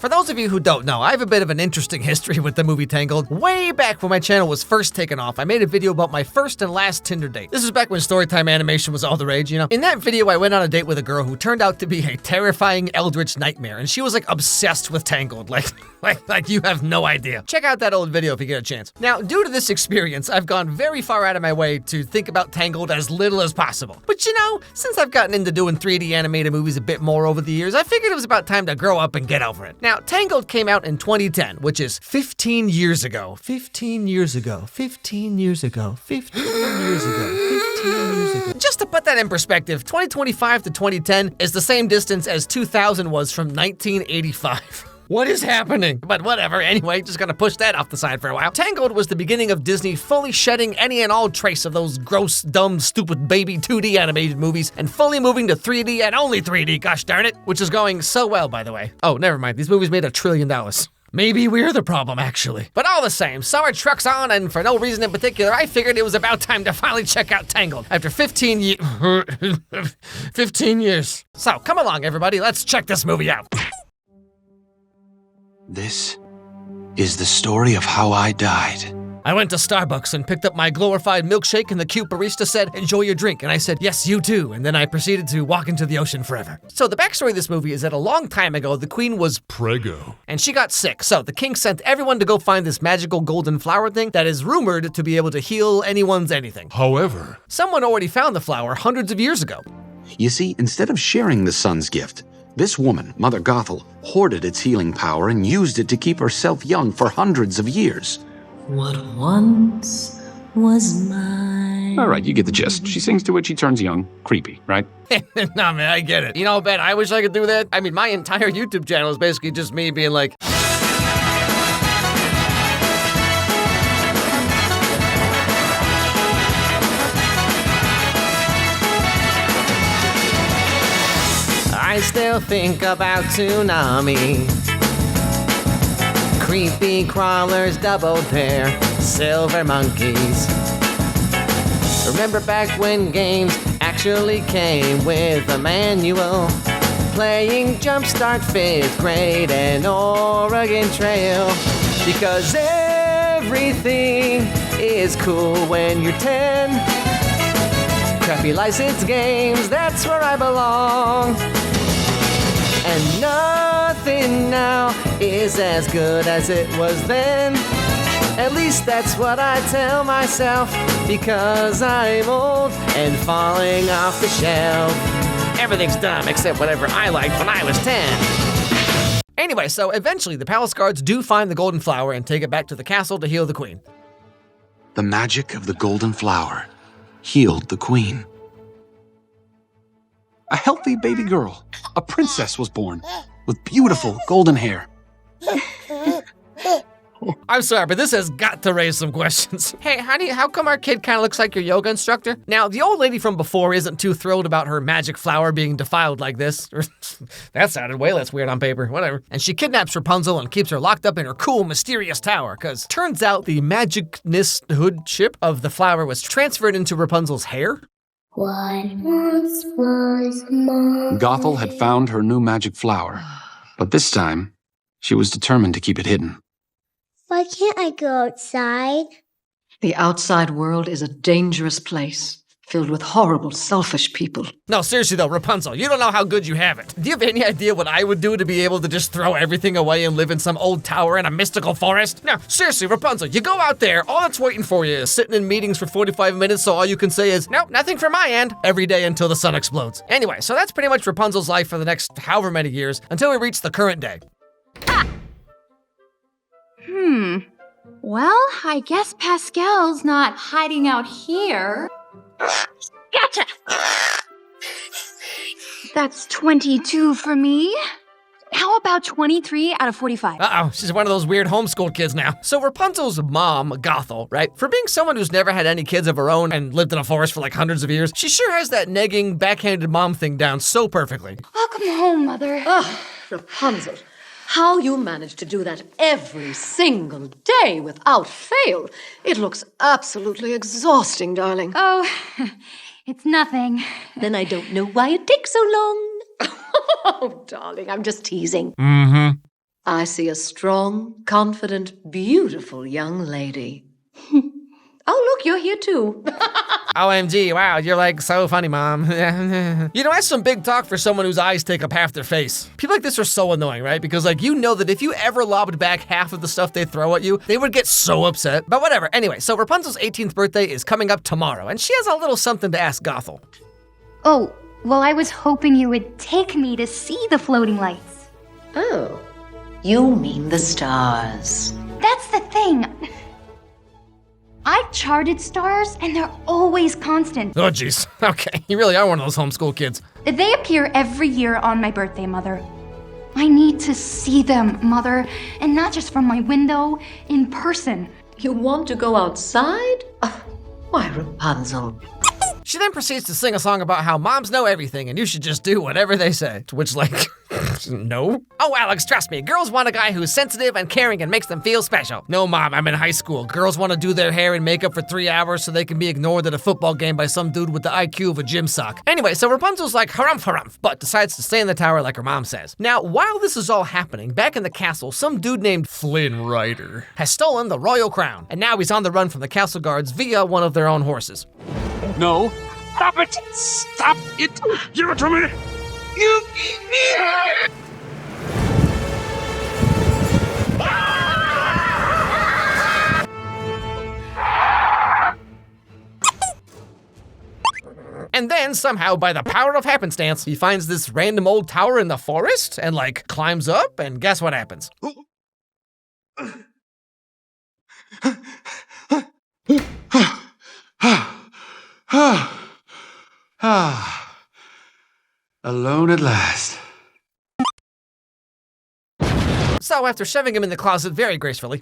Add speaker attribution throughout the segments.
Speaker 1: For those of you who don't know, I have a bit of an interesting history with the movie Tangled. Way back when my channel was first taken off, I made a video about my first and last Tinder date. This was back when storytime animation was all the rage, you know? In that video, I went on a date with a girl who turned out to be a terrifying eldritch nightmare, and she was like obsessed with Tangled, like you have no idea. Check out that old video if you get a chance. Now, due to this experience, I've gone very far out of my way to think about Tangled as little as possible. But you know, since I've gotten into doing 3D animated movies a bit more over the years, I figured it was about time to grow up and get over it. Now, Tangled came out in 2010, which is 15 years ago. 15 years ago. 15 years ago. 15 years ago. 15 years ago. Just to put that in perspective, 2025 to 2010 is the same distance as 2000 was from 1985. What is happening? But whatever, anyway, just gonna push that off the side for a while. Tangled was the beginning of Disney fully shedding any and all trace of those gross, dumb, stupid baby 2D animated movies and fully moving to 3D and only 3D, gosh darn it, which is going so well, by the way. Oh, never mind, these movies made $1 trillion. Maybe we're the problem, actually. But all the same, summer trucks on, and for no reason in particular, I figured it was about time to finally check out Tangled after 15 years. So, come along, everybody, let's check this movie out.
Speaker 2: This is the story of how I died.
Speaker 1: I went to Starbucks and picked up my glorified milkshake, and the cute barista said, "Enjoy your drink." And I said, "Yes, you too." And then I proceeded to walk into the ocean forever. So the backstory of this movie is that a long time ago, the queen was prego, and she got sick. So the king sent everyone to go find this magical golden flower thing that is rumored to be able to heal anyone's anything.
Speaker 3: However,
Speaker 1: someone already found the flower hundreds of years ago.
Speaker 2: You see, instead of sharing the sun's gift, this woman, Mother Gothel, hoarded its healing power and used it to keep herself young for hundreds of years.
Speaker 4: What once was mine.
Speaker 5: All right, you get the gist. She sings to it, she turns young. Creepy, right?
Speaker 1: Nah, man, I get it. You know, Ben, I wish I could do that. I mean, my entire YouTube channel is basically just me being like... I still think about tsunami. Creepy crawlers, double dare, silver monkeys. Remember back when games actually came with a manual? Playing Jumpstart 5th grade and Oregon Trail. Because everything is cool when you're 10. Crappy licensed games, that's where I belong. And nothing now is as good as it was then. At least that's what I tell myself, because I'm old and falling off the shelf. Everything's dumb except whatever I liked when I was 10. Anyway, so eventually the palace guards do find the golden flower and take it back to the castle to heal the queen.
Speaker 2: The magic of the golden flower healed the queen. A healthy baby girl, a princess, was born with beautiful golden hair.
Speaker 1: I'm sorry, but this has got to raise some questions. Hey, honey, how come our kid kind of looks like your yoga instructor? Now, the old lady from before isn't too thrilled about her magic flower being defiled like this. That sounded way less weird on paper, whatever. And she kidnaps Rapunzel and keeps her locked up in her cool, mysterious tower, because turns out the magicness hood chip of the flower was transferred into Rapunzel's hair.
Speaker 6: What once was mine.
Speaker 2: Gothel had found her new magic flower, but this time, she was determined to keep it hidden.
Speaker 6: Why can't I go outside?
Speaker 4: The outside world is a dangerous place, filled with horrible, selfish people.
Speaker 1: No, seriously though, Rapunzel, you don't know how good you have it. Do you have any idea what I would do to be able to just throw everything away and live in some old tower in a mystical forest? No, seriously, Rapunzel, you go out there, all that's waiting for you is sitting in meetings for 45 minutes, so all you can say is, nope, nothing from my end, every day until the sun explodes. Anyway, so that's pretty much Rapunzel's life for the next however many years, until we reach the current day.
Speaker 7: Well, I guess Pascal's not hiding out here. Gotcha! That's 22 for me. How about 23 out of 45?
Speaker 1: Uh-oh, she's one of those weird homeschooled kids now. So Rapunzel's mom, Gothel, right? For being someone who's never had any kids of her own and lived in a forest for like hundreds of years, she sure has that negging, backhanded mom thing down so perfectly.
Speaker 7: Welcome home, Mother.
Speaker 4: Oh, Rapunzel. How you manage to do that every single day without fail. It looks absolutely exhausting, darling.
Speaker 7: Oh, it's nothing.
Speaker 4: Then I don't know why it takes so long. Oh, darling, I'm just teasing.
Speaker 1: Mm-hmm.
Speaker 4: I see a strong, confident, beautiful young lady. Oh, look, you're here too.
Speaker 1: OMG, wow, you're like so funny, Mom. You know, that's some big talk for someone whose eyes take up half their face. People like this are so annoying, right? Because like, you know that if you ever lobbed back half of the stuff they throw at you, they would get so upset. But whatever, anyway, so Rapunzel's 18th birthday is coming up tomorrow, and she has a little something to ask Gothel.
Speaker 7: Oh, well, I was hoping you would take me to see the floating lights.
Speaker 4: Oh, you mean the stars.
Speaker 7: That's the thing. I've charted stars, and they're always constant.
Speaker 1: Oh, jeez. Okay, you really are one of those homeschool kids.
Speaker 7: They appear every year on my birthday, Mother. I need to see them, Mother, and not just from my window, in person.
Speaker 4: You want to go outside? Why, Rapunzel?
Speaker 1: She then proceeds to sing a song about how moms know everything and you should just do whatever they say. To which, like, no. Oh, Alex, trust me, girls want a guy who's sensitive and caring and makes them feel special. No, Mom, I'm in high school. Girls want to do their hair and makeup for 3 hours so they can be ignored at a football game by some dude with the IQ of a gym sock. Anyway, so Rapunzel's like, harumph, harumph, but decides to stay in the tower like her mom says. Now, while this is all happening, back in the castle, some dude named Flynn Rider has stolen the royal crown, and now he's on the run from the castle guards via one of their own horses.
Speaker 5: No. Stop it! Stop it! Give it to me!
Speaker 1: And then, somehow, by the power of happenstance, he finds this random old tower in the forest and, like, climbs up, and guess what happens?
Speaker 2: Alone at last.
Speaker 1: So, after shoving him in the closet very gracefully,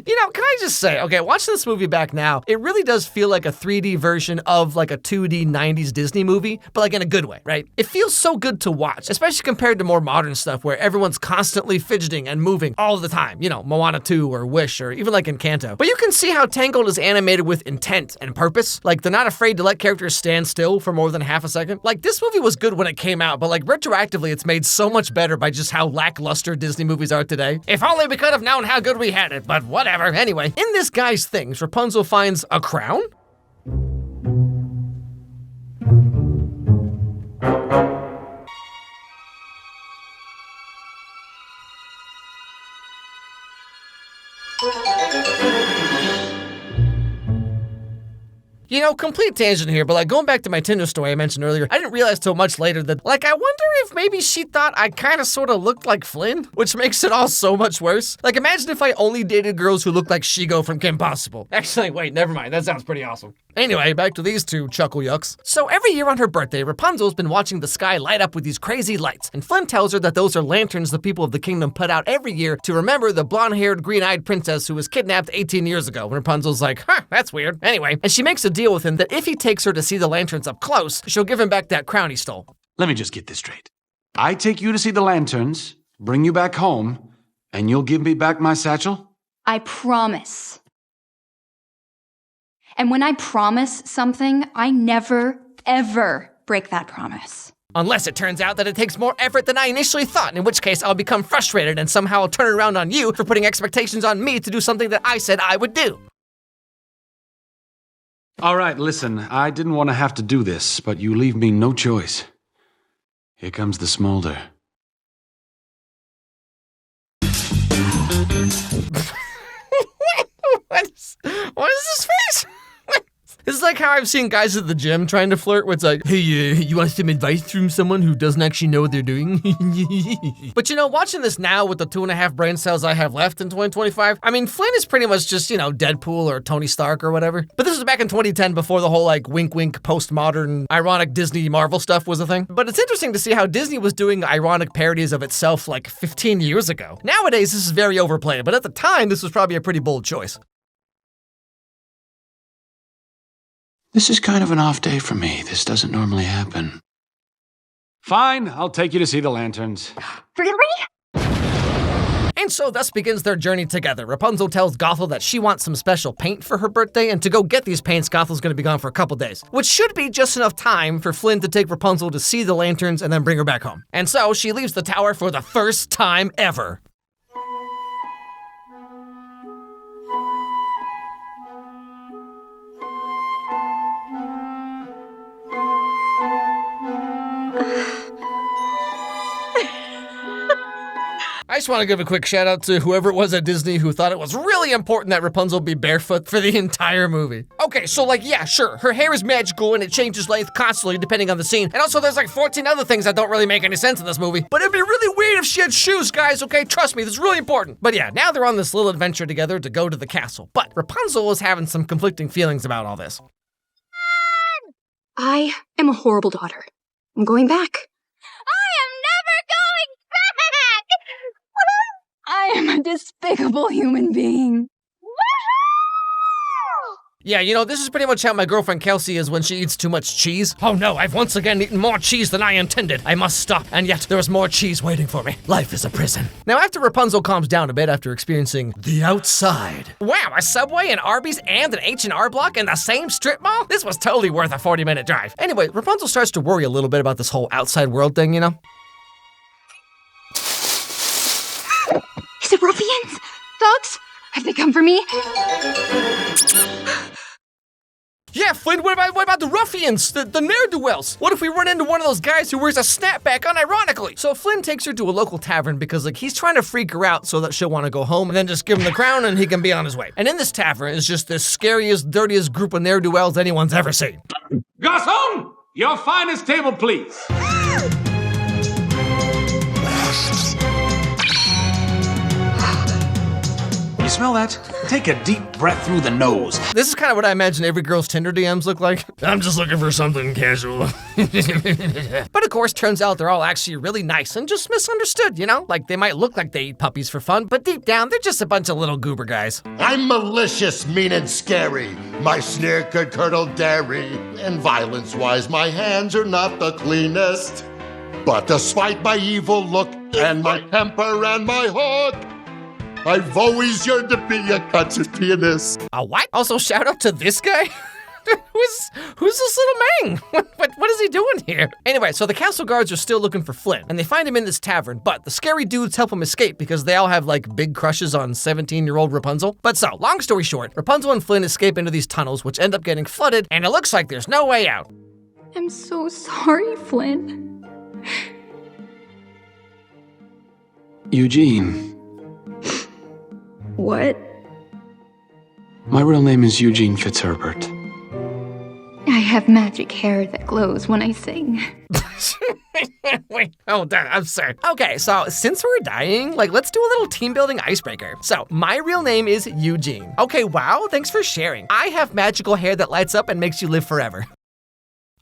Speaker 1: you know, can I just say, okay, watching this movie back now, it really does feel like a 3D version of like a 2D 90s Disney movie, but like in a good way, right? It feels so good to watch, especially compared to more modern stuff where everyone's constantly fidgeting and moving all the time. You know, Moana 2 or Wish or even like Encanto. But you can see how Tangled is animated with intent and purpose. Like, they're not afraid to let characters stand still for more than half a second. Like, this movie was good when it came out, but like retroactively, it's made so much better by just how lackluster Disney movies are today. If only we could have known how good we had it, but whatever. Anyway, in this guy's things, Rapunzel finds a crown? You know, complete tangent here, but like going back to my Tinder story I mentioned earlier, I didn't realize till much later that, like, I wonder if maybe she thought I kind of sort of looked like Flynn, which makes it all so much worse. Like, imagine if I only dated girls who looked like Shigo from Kim Possible. Actually, wait, never mind, that sounds pretty awesome. Anyway, back to these two chuckle yucks. So every year on her birthday, Rapunzel's been watching the sky light up with these crazy lights, and Flynn tells her that those are lanterns the people of the kingdom put out every year to remember the blonde-haired, green-eyed princess who was kidnapped 18 years ago. And Rapunzel's like, huh, that's weird. Anyway, and she makes a deal with him that if he takes her to see the lanterns up close, she'll give him back that crown he stole.
Speaker 2: Let me just get this straight. I take you to see the lanterns, bring you back home, and you'll give me back my satchel?
Speaker 7: I promise. And when I promise something, I never, ever break that promise.
Speaker 1: Unless it turns out that it takes more effort than I initially thought, in which case I'll become frustrated and somehow I'll turn it around on you for putting expectations on me to do something that I said I would do.
Speaker 2: All right, listen, I didn't want to have to do this, but you leave me no choice. Here comes the smolder.
Speaker 1: What is this face? This is like how I've seen guys at the gym trying to flirt where it's like, hey, you want some advice from someone who doesn't actually know what they're doing? But you know, watching this now with the 2.5 brain cells I have left in 2025, I mean, Flynn is pretty much just, you know, Deadpool or Tony Stark or whatever. But this was back in 2010 before the whole like wink wink postmodern ironic Disney Marvel stuff was a thing. But it's interesting to see how Disney was doing ironic parodies of itself like 15 years ago. Nowadays, this is very overplayed, but at the time, this was probably a pretty bold choice.
Speaker 2: This is kind of an off day for me. This doesn't normally happen. Fine, I'll take you to see the lanterns.
Speaker 7: Really?
Speaker 1: And so thus begins their journey together. Rapunzel tells Gothel that she wants some special paint for her birthday, and to go get these paints, Gothel's gonna be gone for a couple days, which should be just enough time for Flynn to take Rapunzel to see the lanterns and then bring her back home. And so she leaves the tower for the first time ever. I just want to give a quick shout out to whoever it was at Disney who thought it was really important that Rapunzel be barefoot for the entire movie. Okay, so like, yeah, sure, her hair is magical and it changes length constantly depending on the scene. And also there's like 14 other things that don't really make any sense in this movie. But it'd be really weird if she had shoes, guys, okay? Trust me, this is really important. But yeah, now they're on this little adventure together to go to the castle. But Rapunzel is having some conflicting feelings about all this.
Speaker 7: I am a horrible daughter. I'm going back. I am a despicable human being.
Speaker 1: Yeah, you know, this is pretty much how my girlfriend Kelsey is when she eats too much cheese. Oh no, I've once again eaten more cheese than I intended. I must stop, and yet there is more cheese waiting for me. Life is a prison. Now, after Rapunzel calms down a bit after experiencing the outside. Wow, a Subway, an Arby's, and an H&R Block in the same strip mall? This was totally worth a 40-minute drive. Anyway, Rapunzel starts to worry a little bit about this whole outside world thing, you know?
Speaker 7: Is it ruffians? Thugs? Have they come for me?
Speaker 1: Yeah, Flynn, what about the ruffians? The ne'er-do-wells? What if we run into one of those guys who wears a snapback unironically? So Flynn takes her to a local tavern because like he's trying to freak her out so that she'll want to go home and then just give him the crown and he can be on his way. And in this tavern is just the scariest, dirtiest group of ne'er-do-wells anyone's ever seen.
Speaker 5: Garçon, your finest table, please.
Speaker 3: You smell that? Take a deep breath through the nose.
Speaker 1: This is kind of what I imagine every girl's Tinder DMs look like. I'm just looking for something casual. But of course, turns out they're all actually really nice and just misunderstood, you know? Like they might look like they eat puppies for fun, but deep down, they're just a bunch of little goober guys.
Speaker 8: I'm malicious, mean and scary. My sneer could curdle dairy. And violence-wise, my hands are not the cleanest. But despite my evil look and my temper and my hook, I've always yearned to be a concert pianist.
Speaker 1: A what? Also, shout out to this guy? Who's this little man? What is he doing here? Anyway, so the castle guards are still looking for Flynn, and they find him in this tavern, but the scary dudes help him escape because they all have like big crushes on 17-year-old Rapunzel. But so, long story short, Rapunzel and Flynn escape into these tunnels, which end up getting flooded, and it looks like there's no way out.
Speaker 7: I'm so sorry, Flynn.
Speaker 2: Eugene.
Speaker 7: What?
Speaker 2: My real name is Eugene Fitzherbert.
Speaker 7: I have magic hair that glows when I sing.
Speaker 1: Wait, hold on, I'm sorry. Okay, so since we're dying, like let's do a little team building icebreaker. So my real name is Eugene. Okay, wow, thanks for sharing. I have magical hair that lights up and makes you live forever.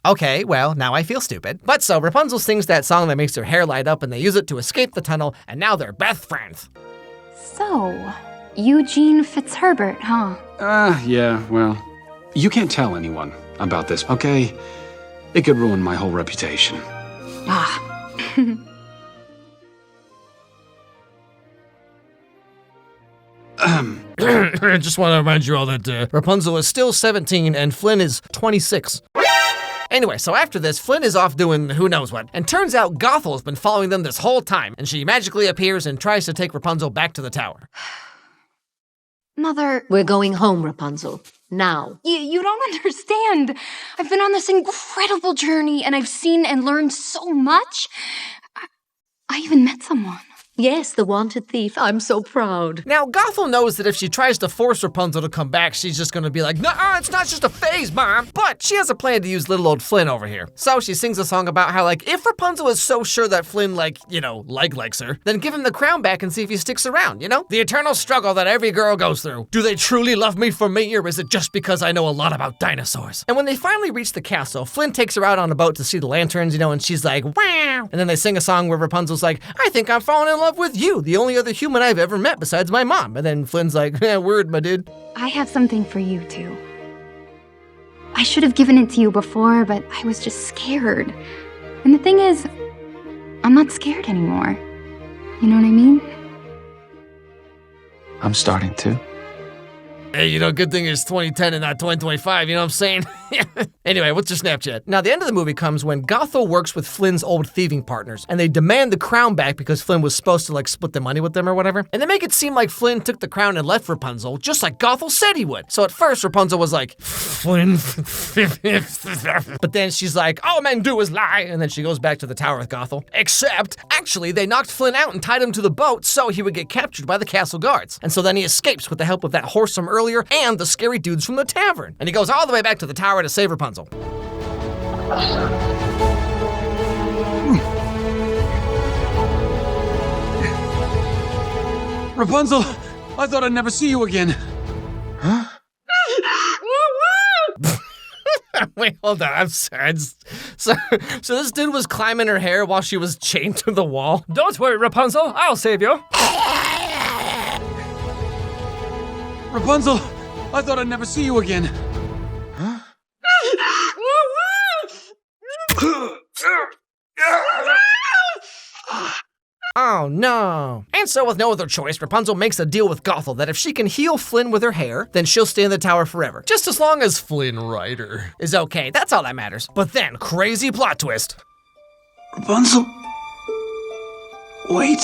Speaker 1: Okay, well, now I feel stupid. But so Rapunzel sings that song that makes her hair light up and they use it to escape the tunnel, and now they're best friends.
Speaker 7: So, Eugene Fitzherbert, huh?
Speaker 2: Yeah, well, you can't tell anyone about this, okay? It could ruin my whole reputation.
Speaker 7: Ah.
Speaker 1: I just want to remind you all that Rapunzel is still 17 and Flynn is 26. Anyway, so after this, Flynn is off doing who knows what, and turns out Gothel's been following them this whole time, and she magically appears and tries to take Rapunzel back to the tower.
Speaker 7: Mother,
Speaker 4: We're going home, Rapunzel. Now.
Speaker 7: you don't understand. I've been on this incredible journey, and I've seen and learned so much. I even met someone.
Speaker 4: Yes, the wanted thief. I'm so proud.
Speaker 1: Now, Gothel knows that if she tries to force Rapunzel to come back, she's just gonna be like, "Nuh-uh, it's not just a phase, Mom." But she has a plan to use little old Flynn over here. So she sings a song about how, like, if Rapunzel is so sure that Flynn, like, you know, likes her, then give him the crown back and see if he sticks around, you know? The eternal struggle that every girl goes through. Do they truly love me for me, or is it just because I know a lot about dinosaurs? And when they finally reach the castle, Flynn takes her out on a boat to see the lanterns, you know, and she's like, "Wow." And then they sing a song where Rapunzel's like, "I think I'm falling in love with you, the only other human I've ever met besides my mom." And then Flynn's like, "Yeah, word, my dude."
Speaker 7: I have something for you, too. I should have given it to you before, but I was just scared. And the thing is, I'm not scared anymore. You know what I mean?
Speaker 2: I'm starting to.
Speaker 1: Hey, you know, good thing it's 2010 and not 2025, you know what I'm saying? Anyway, what's your Snapchat? Now, the end of the movie comes when Gothel works with Flynn's old thieving partners, and they demand the crown back because Flynn was supposed to, like, split the money with them or whatever. And they make it seem like Flynn took the crown and left Rapunzel, just like Gothel said he would. So at first, Rapunzel was like, Flynn. But then she's like, all men do is lie. And then she goes back to the tower with Gothel. Except, actually, they knocked Flynn out and tied him to the boat so he would get captured by the castle guards. And so then he escapes with the help of that horse from earlier and the scary dudes from the tavern. And he goes all the way back to the tower to save Rapunzel.
Speaker 3: Rapunzel, I thought I'd never see you again. Huh?
Speaker 1: Wait, hold on. I'm sorry. So this dude was climbing her hair while she was chained to the wall.
Speaker 9: Don't worry, Rapunzel. I'll save you.
Speaker 3: Rapunzel, I thought I'd never see you again. Huh?
Speaker 1: Oh no. And so with no other choice, Rapunzel makes a deal with Gothel that if she can heal Flynn with her hair, then she'll stay in the tower forever. Just as long as Flynn Rider is okay. That's all that matters. But then, crazy plot twist.
Speaker 3: Rapunzel? Wait.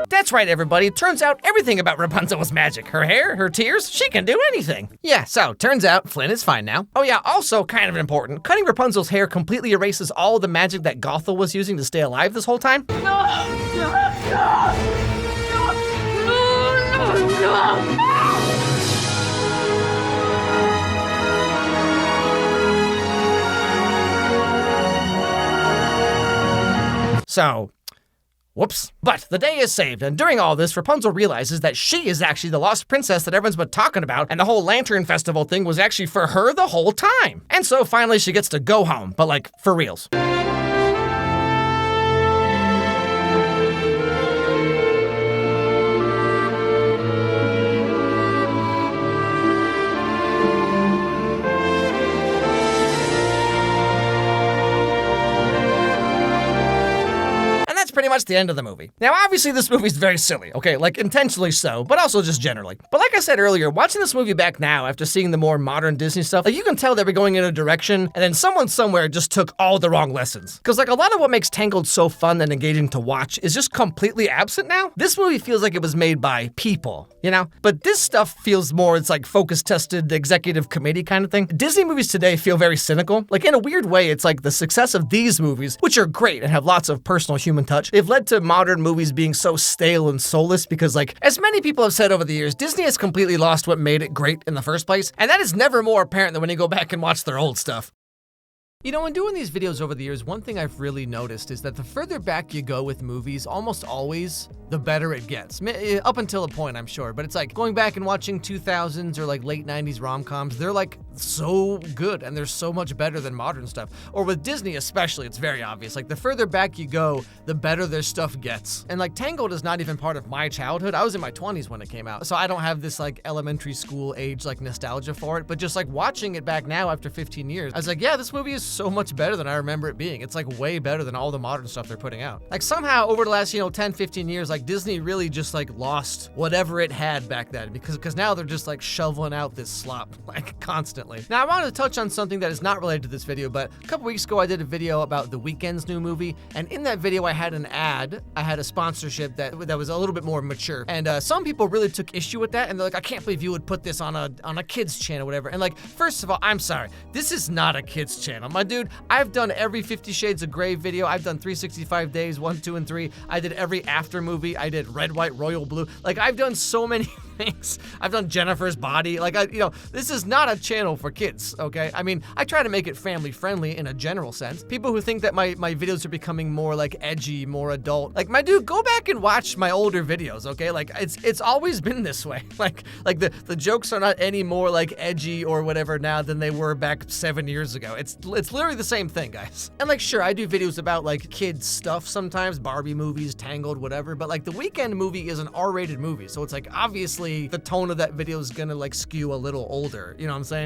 Speaker 1: That's right, everybody. Turns out everything about Rapunzel was magic. Her hair, her tears, she can do anything. Yeah, so turns out Flynn is fine now. Oh yeah, also kind of important, cutting Rapunzel's hair completely erases all the magic that Gothel was using to stay alive this whole time. So, whoops. But the day is saved, and during all this, Rapunzel realizes that she is actually the lost princess that everyone's been talking about, and the whole Lantern Festival thing was actually for her the whole time. And so finally she gets to go home, but like, for reals. Pretty much the end of the movie. Now, obviously, this movie's very silly, okay? Like, intentionally so, but also just generally. But like I said earlier, watching this movie back now after seeing the more modern Disney stuff, like, you can tell they were going in a direction, and then someone somewhere just took all the wrong lessons. Because, like, a lot of what makes Tangled so fun and engaging to watch is just completely absent now. This movie feels like it was made by people, you know? But this stuff feels more, it's like focus-tested executive committee kind of thing. Disney movies today feel very cynical. Like, in a weird way, it's like the success of these movies, which are great and have lots of personal human touch, they've led to modern movies being so stale and soulless because, like, as many people have said over the years, Disney has completely lost what made it great in the first place, and that is never more apparent than when you go back and watch their old stuff. You know, in doing these videos over the years, one thing I've really noticed is that the further back you go with movies, almost always, the better it gets. Up until a point, I'm sure, but it's like going back and watching 2000s or like late 90s rom-coms, they're like so good and they're so much better than modern stuff. Or with Disney especially, it's very obvious. Like the further back you go, the better their stuff gets. And like Tangled is not even part of my childhood. I was in my 20s when it came out, so I don't have this like elementary school age like nostalgia for it, but just like watching it back now after 15 years, I was like, yeah, this movie is so much better than I remember it being. It's like way better than all the modern stuff they're putting out. Like somehow over the last, 10, 15 years, like Disney really just like lost whatever it had back then because now they're just like shoveling out this slop like constantly. Now I wanted to touch on something that is not related to this video, but a couple weeks ago I did a video about The Weeknd's new movie, and in that video I had an ad, I had a sponsorship that was a little bit more mature, and some people really took issue with that, and they're like, I can't believe you would put this on a kids channel, whatever. And like, first of all, I'm sorry, this is not a kids channel, my dude. I've done every 50 Shades of Grey video. I've done 365 Days, 1, 2, and 3. I did every After movie. I did Red, White, Royal Blue. Like, I've done so many things. I've done Jennifer's body. Like, this is not a channel for kids, okay? I mean, I try to make it family friendly in a general sense. People who think that my videos are becoming more like edgy, more adult, like, my dude, go back and watch my older videos, okay? Like, it's always been this way. Like the jokes are not any more like edgy or whatever now than they were back 7 years ago. It's literally the same thing, guys. And like, sure, I do videos about like kids stuff sometimes, Barbie movies, Tangled, whatever, but like the Weekend movie is an R-rated movie, so it's like obviously the tone of that video is gonna like skew a little older, you know what I'm saying?